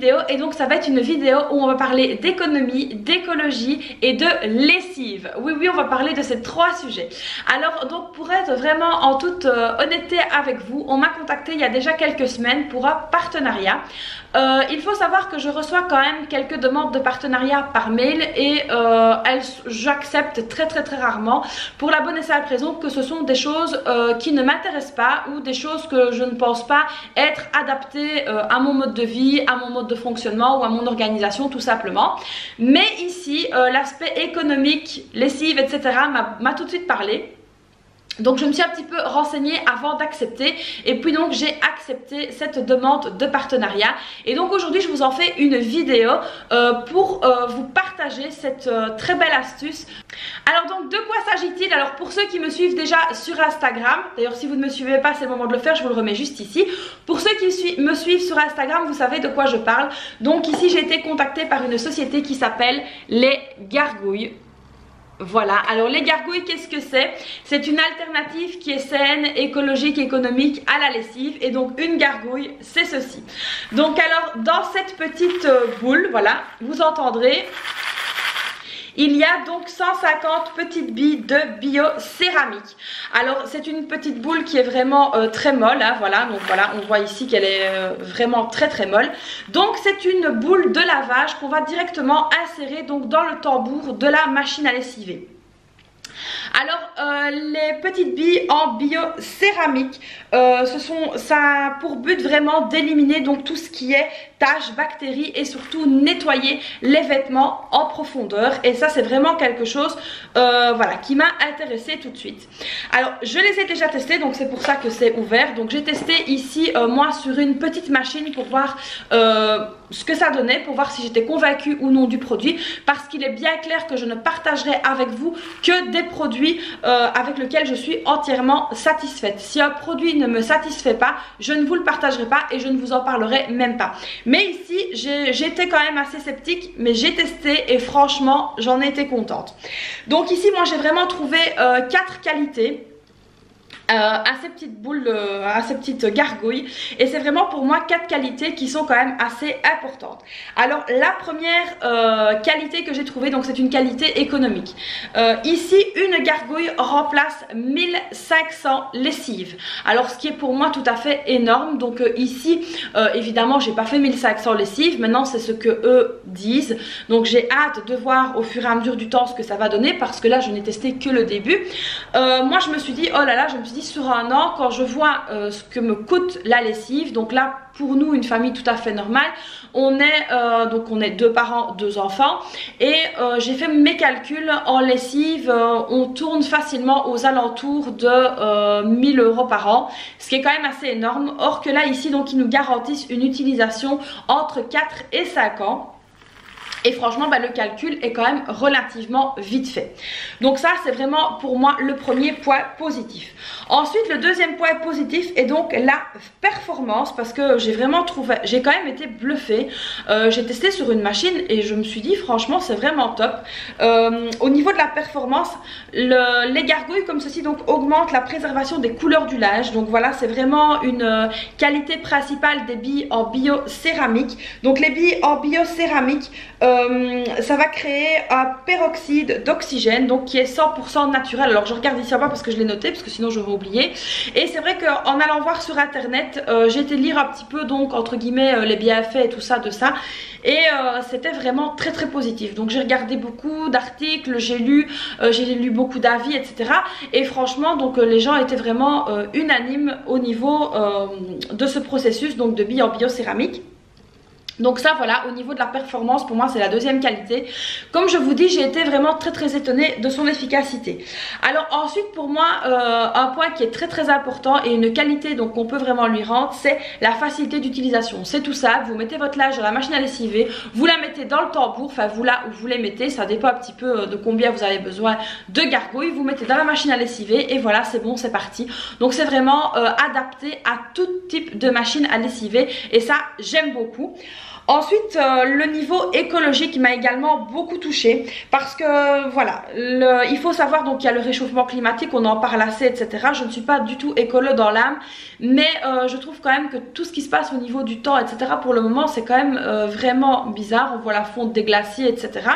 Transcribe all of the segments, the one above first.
vidéo et donc ça va être une vidéo où on va parler d'économie, d'écologie et de lessive. Oui, on va parler de ces trois sujets. Alors donc pour être vraiment en toute honnêteté avec vous, on m'a contacté il y a déjà quelques semaines pour un partenariat. Il faut savoir que je reçois quand même quelques demandes de partenariat par mail et j'accepte très rarement pour la bonne et simple raison que ce sont des choses qui ne m'intéressent pas ou des choses que je ne pense pas être adaptées à mon mode de vie, à mon mode de fonctionnement ou à mon organisation tout simplement. Mais ici l'aspect économique, lessive etc. m'a tout de suite parlé. Donc je me suis un petit peu renseignée avant d'accepter et puis donc j'ai accepté cette demande de partenariat et donc aujourd'hui je vous en fais une vidéo pour vous partager cette très belle astuce. Alors donc de quoi s'agit-il? Alors pour ceux qui me suivent déjà sur Instagram, d'ailleurs si vous ne me suivez pas c'est le moment de le faire, je vous le remets juste ici. Pour ceux qui me suivent sur Instagram vous savez de quoi je parle. Donc ici j'ai été contactée par une société qui s'appelle Les Gargouilles. Voilà, alors les gargouilles qu'est-ce que c'est? C'est une alternative qui est saine, écologique, économique à la lessive et donc une gargouille c'est ceci. Donc alors dans cette petite boule, voilà, vous entendrez, il y a donc 150 petites billes de biocéramique. Alors c'est une petite boule qui est vraiment très molle, hein, voilà, donc voilà, on voit ici qu'elle est vraiment très molle. Donc c'est une boule de lavage qu'on va directement insérer donc dans le tambour de la machine à lessiver. Alors les petites billes en biocéramique, ça a pour but vraiment d'éliminer donc tout ce qui est taches, bactéries et surtout nettoyer les vêtements en profondeur et ça c'est vraiment quelque chose voilà, qui m'a intéressée tout de suite. Alors je les ai déjà testés donc c'est pour ça que c'est ouvert. Donc j'ai testé ici moi sur une petite machine pour voir ce que ça donnait, pour voir si j'étais convaincue ou non du produit, parce qu'il est bien clair que je ne partagerai avec vous que des produits avec lesquels je suis entièrement satisfaite. Si un produit ne me satisfait pas, je ne vous le partagerai pas et je ne vous en parlerai même pas. Mais ici j'étais quand même assez sceptique, mais j'ai testé et franchement j'en ai été contente. Donc ici moi j'ai vraiment trouvé 4 qualités à ces petites boules, à ces petites gargouilles et c'est vraiment pour moi 4 qualités qui sont quand même assez importantes. Alors la première qualité que j'ai trouvée, donc c'est une qualité économique. Ici une gargouille remplace 1500 lessives. Alors ce qui est pour moi tout à fait énorme. Donc ici évidemment j'ai pas fait 1500 lessives, maintenant c'est ce que eux disent. Donc j'ai hâte de voir au fur et à mesure du temps ce que ça va donner parce que là je n'ai testé que le début. Moi je me suis dit oh là là, je me suis dit sur un an quand je vois ce que me coûte la lessive, donc là pour nous une famille tout à fait normale, on est 2 parents 2 enfants et j'ai fait mes calculs en lessive, on tourne facilement aux alentours de 1000 € par an, ce qui est quand même assez énorme. Or que là ici donc ils nous garantissent une utilisation entre 4 et 5 ans. Et franchement le calcul est quand même relativement vite fait. Donc ça c'est vraiment pour moi le premier point positif. Ensuite le deuxième point positif est donc la performance, parce que j'ai vraiment trouvé, j'ai quand même été bluffée. J'ai testé sur une machine et je me suis dit franchement c'est vraiment top. Au niveau de la performance, les gargouilles comme ceci donc augmentent la préservation des couleurs du linge. Donc voilà, c'est vraiment une qualité principale des billes en biocéramique. Donc les billes en biocéramique ça va créer un peroxyde d'oxygène donc qui est 100% naturel. Alors je regarde ici en bas parce que je l'ai noté parce que sinon j'aurais oublié. Et c'est vrai qu'en allant voir sur internet j'ai été lire un petit peu donc entre guillemets les bienfaits et tout ça de ça et c'était vraiment très positif. Donc j'ai regardé beaucoup d'articles, j'ai lu beaucoup d'avis etc. Et franchement donc les gens étaient vraiment unanimes au niveau de ce processus donc de billes en biocéramique. Donc ça voilà, au niveau de la performance pour moi c'est la deuxième qualité. Comme je vous dis j'ai été vraiment très étonnée de son efficacité. Alors ensuite pour moi un point qui est très important et une qualité donc qu'on peut vraiment lui rendre, c'est la facilité d'utilisation. C'est tout ça, vous mettez votre linge dans la machine à lessiver, vous la mettez dans le tambour, enfin vous là où vous les mettez, ça dépend un petit peu de combien vous avez besoin de gargouilles, vous mettez dans la machine à lessiver et voilà c'est bon, c'est parti. Donc c'est vraiment adapté à tout type de machine à lessiver et ça j'aime beaucoup. Ensuite, le niveau écologique m'a également beaucoup touchée parce que voilà, il faut savoir donc qu'il y a le réchauffement climatique, on en parle assez, etc. Je ne suis pas du tout écolo dans l'âme, mais je trouve quand même que tout ce qui se passe au niveau du temps, etc. pour le moment, c'est quand même vraiment bizarre. On voit la fonte des glaciers, etc.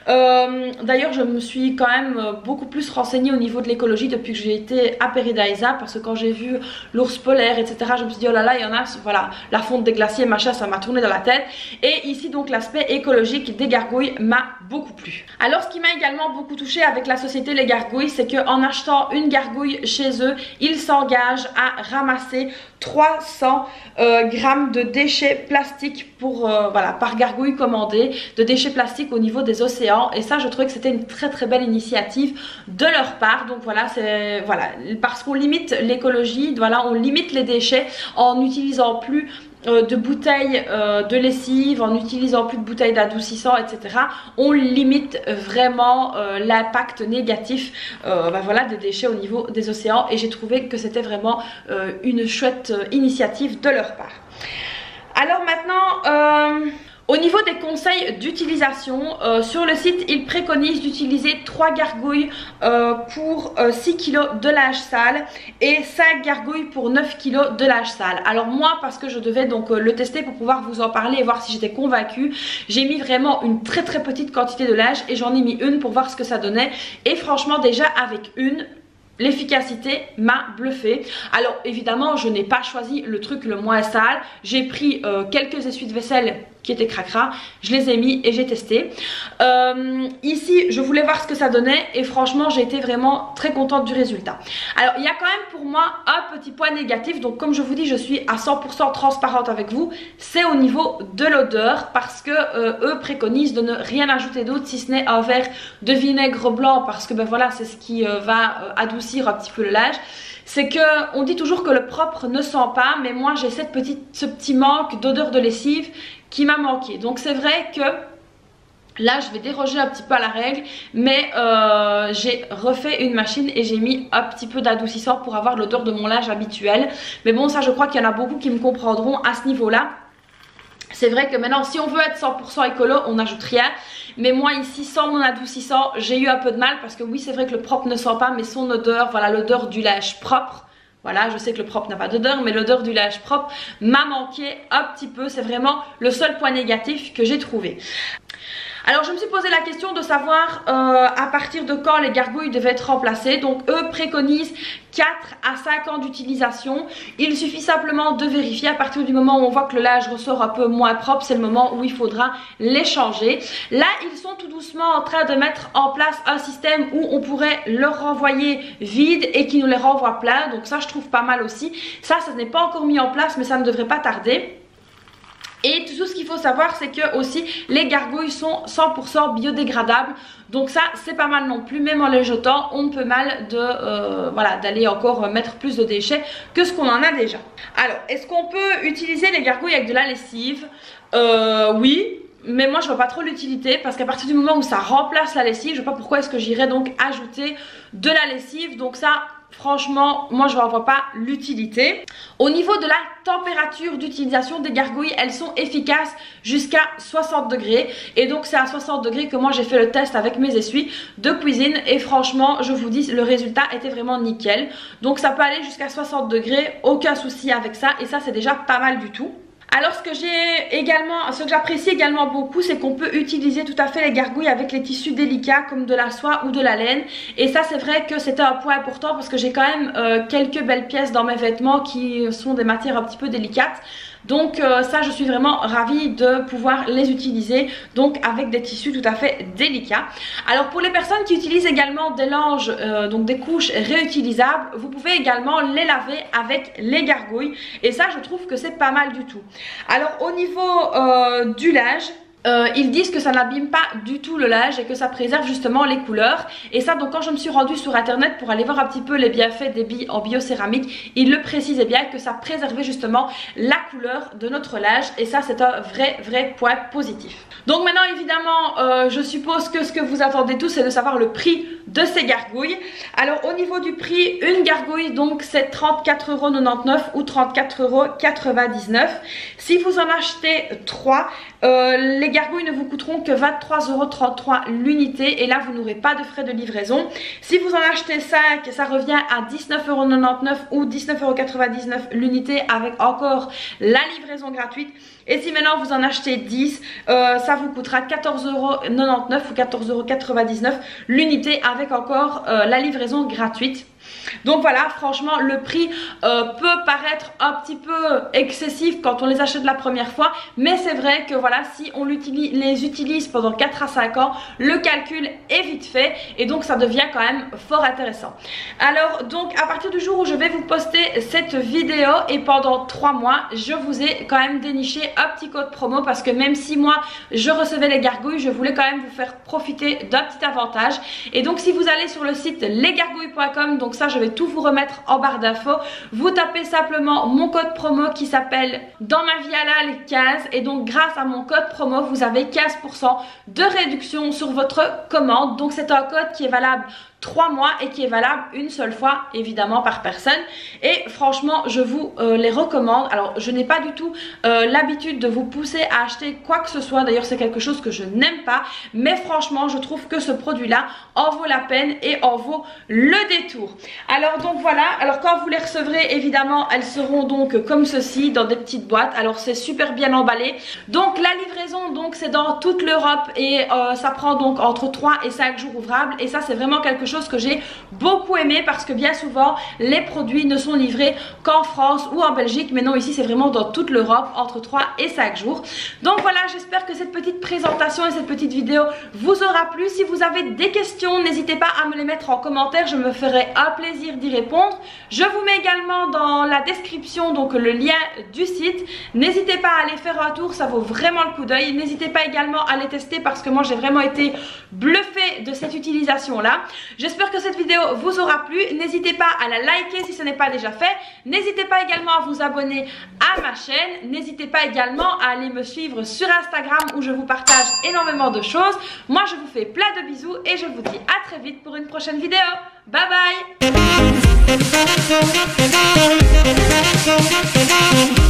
D'ailleurs, je me suis quand même beaucoup plus renseignée au niveau de l'écologie depuis que j'ai été à Paradisa, parce que quand j'ai vu l'ours polaire, etc., je me suis dit oh là là, il y en a, voilà, la fonte des glaciers, machin, ça m'a tourné dans la tête. Et ici donc l'aspect écologique des gargouilles m'a beaucoup plu. Alors ce qui m'a également beaucoup touchée avec la société Les Gargouilles, c'est qu'en achetant une gargouille chez eux, ils s'engagent à ramasser 300 grammes de déchets plastiques pour, voilà, par gargouille commandée, de déchets plastiques au niveau des océans. Et ça, je trouvais que c'était une très très belle initiative de leur part. Donc voilà, c'est voilà, parce qu'on limite l'écologie, voilà, on limite les déchets en n'utilisant plus de bouteilles de lessive, en n'utilisant plus de bouteilles d'adoucissant, etc. On limite vraiment l'impact négatif voilà, des déchets au niveau des océans, et j'ai trouvé que c'était vraiment une chouette initiative de leur part. Alors maintenant, au niveau des conseils d'utilisation, sur le site, ils préconisent d'utiliser 3 gargouilles pour 6 kg de linge sale et 5 gargouilles pour 9 kg de linge sale. Alors moi, parce que je devais donc le tester pour pouvoir vous en parler et voir si j'étais convaincue, j'ai mis vraiment une très très petite quantité de linge et j'en ai mis une pour voir ce que ça donnait. Et franchement, déjà avec une, l'efficacité m'a bluffé. Alors évidemment, je n'ai pas choisi le truc le moins sale. J'ai pris quelques essuie de vaisselle qui étaient cracra, je les ai mis et j'ai testé. Ici, je voulais voir ce que ça donnait et franchement, j'ai été vraiment très contente du résultat. Alors, il y a quand même pour moi un petit point négatif. Donc, comme je vous dis, je suis à 100% transparente avec vous. C'est au niveau de l'odeur parce que eux préconisent de ne rien ajouter d'autre si ce n'est un verre de vinaigre blanc parce que ben voilà, c'est ce qui va adoucir un petit peu le linge. C'est que on dit toujours que le propre ne sent pas, mais moi j'ai ce petit manque d'odeur de lessive qui m'a manqué. Donc c'est vrai que là je vais déroger un petit peu à la règle, mais j'ai refait une machine et j'ai mis un petit peu d'adoucissant pour avoir l'odeur de mon linge habituel. Mais bon, ça je crois qu'il y en a beaucoup qui me comprendront à ce niveau là. C'est vrai que maintenant si on veut être 100% écolo, on n'ajoute rien. Mais moi ici, sans mon adoucissant, j'ai eu un peu de mal parce que oui, c'est vrai que le propre ne sent pas, mais son odeur, voilà, l'odeur du linge propre. Voilà, je sais que le propre n'a pas d'odeur, mais l'odeur du linge propre m'a manqué un petit peu. C'est vraiment le seul point négatif que j'ai trouvé. Alors je me suis posé la question de savoir à partir de quand les gargouilles devaient être remplacées. Donc eux préconisent 4 à 5 ans d'utilisation. Il suffit simplement de vérifier à partir du moment où on voit que le linge ressort un peu moins propre, c'est le moment où il faudra les changer. Là ils sont tout doucement en train de mettre en place un système où on pourrait leur renvoyer vide et qui nous les renvoie plein. Donc ça je trouve pas mal aussi. Ça n'est pas encore mis en place mais ça ne devrait pas tarder. Et tout ce qu'il faut savoir, c'est que aussi les gargouilles sont 100% biodégradables. Donc ça, c'est pas mal non plus. Même en les jetant, on peut mal de voilà, d'aller encore mettre plus de déchets que ce qu'on en a déjà. Alors, est-ce qu'on peut utiliser les gargouilles avec de la lessive? Oui. Mais moi je vois pas trop l'utilité parce qu'à partir du moment où ça remplace la lessive, je vois pas pourquoi est-ce que j'irais donc ajouter de la lessive. Donc ça, franchement, moi je ne vois pas l'utilité. Au niveau de la température d'utilisation des gargouilles, elles sont efficaces jusqu'à 60 degrés. Et donc c'est à 60 degrés que moi j'ai fait le test avec mes essuies de cuisine. Et franchement, je vous dis, le résultat était vraiment nickel. Donc ça peut aller jusqu'à 60 degrés, aucun souci avec ça. Et ça c'est déjà pas mal du tout. Alors ce que j'apprécie également beaucoup, c'est qu'on peut utiliser tout à fait les gargouilles avec les tissus délicats comme de la soie ou de la laine. Et ça c'est vrai que c'était un point important parce que j'ai quand même quelques belles pièces dans mes vêtements qui sont des matières un petit peu délicates. Donc ça je suis vraiment ravie de pouvoir les utiliser donc avec des tissus tout à fait délicats. Alors pour les personnes qui utilisent également des langes, donc des couches réutilisables, vous pouvez également les laver avec les gargouilles et ça je trouve que c'est pas mal du tout. Alors au niveau du linge, ils disent que ça n'abîme pas du tout le linge et que ça préserve justement les couleurs. Et ça, donc quand je me suis rendue sur internet pour aller voir un petit peu les bienfaits des billes en biocéramique, ils le précisaient bien que ça préservait justement la couleur de notre linge. Et ça c'est un vrai point positif. Donc maintenant évidemment je suppose que ce que vous attendez tous c'est de savoir le prix de ces gargouilles. Alors au niveau du prix, une gargouille donc c'est 34,99 € ou 34,99 €. Si vous en achetez 3, les gargouilles ne vous coûteront que 23,33 € l'unité et là vous n'aurez pas de frais de livraison. Si vous en achetez 5, ça revient à 19,99 € ou 19,99 € l'unité avec encore la livraison gratuite. Et si maintenant vous en achetez 10, ça vous coûtera 14,99 € ou 14,99 € l'unité avec encore la livraison gratuite. Donc voilà, franchement le prix peut paraître un petit peu excessif quand on les achète la première fois, mais c'est vrai que voilà, si on les utilise pendant 4 à 5 ans, le calcul est vite fait et donc ça devient quand même fort intéressant. Alors donc à partir du jour où je vais vous poster cette vidéo et pendant 3 mois, je vous ai quand même déniché un petit code promo parce que même si moi je recevais les gargouilles, je voulais quand même vous faire profiter d'un petit avantage. Et donc si vous allez sur le site lesgargouilles.com, donc ça je vais tout vous remettre en barre d'infos, vous tapez simplement mon code promo qui s'appelle Dans ma vie halal 15 et donc grâce à mon code promo vous avez 15% de réduction sur votre commande. Donc c'est un code qui est valable 3 mois et qui est valable une seule fois évidemment par personne et franchement je vous les recommande. Alors je n'ai pas du tout l'habitude de vous pousser à acheter quoi que ce soit, d'ailleurs c'est quelque chose que je n'aime pas, mais franchement je trouve que ce produit là en vaut la peine et en vaut le détour. Alors donc voilà, alors quand vous les recevrez évidemment elles seront donc comme ceci dans des petites boîtes, alors c'est super bien emballé. Donc la livraison donc c'est dans toute l'Europe et ça prend donc entre 3 et 5 jours ouvrables et ça c'est vraiment quelque chose que j'ai beaucoup aimé parce que bien souvent les produits ne sont livrés qu'en France ou en Belgique, mais non, ici c'est vraiment dans toute l'Europe entre 3 et 5 jours. Donc voilà, j'espère que cette petite présentation et cette petite vidéo vous aura plu. Si vous avez des questions, n'hésitez pas à me les mettre en commentaire, je me ferai un plaisir d'y répondre. Je vous mets également dans la description donc le lien du site, n'hésitez pas à aller faire un tour, ça vaut vraiment le coup d'œil. N'hésitez pas également à les tester parce que moi j'ai vraiment été bluffée de cette utilisation là. J'espère que cette vidéo vous aura plu, n'hésitez pas à la liker si ce n'est pas déjà fait, n'hésitez pas également à vous abonner à ma chaîne, n'hésitez pas également à aller me suivre sur Instagram où je vous partage énormément de choses. Moi je vous fais plein de bisous et je vous dis à très vite pour une prochaine vidéo. Bye bye.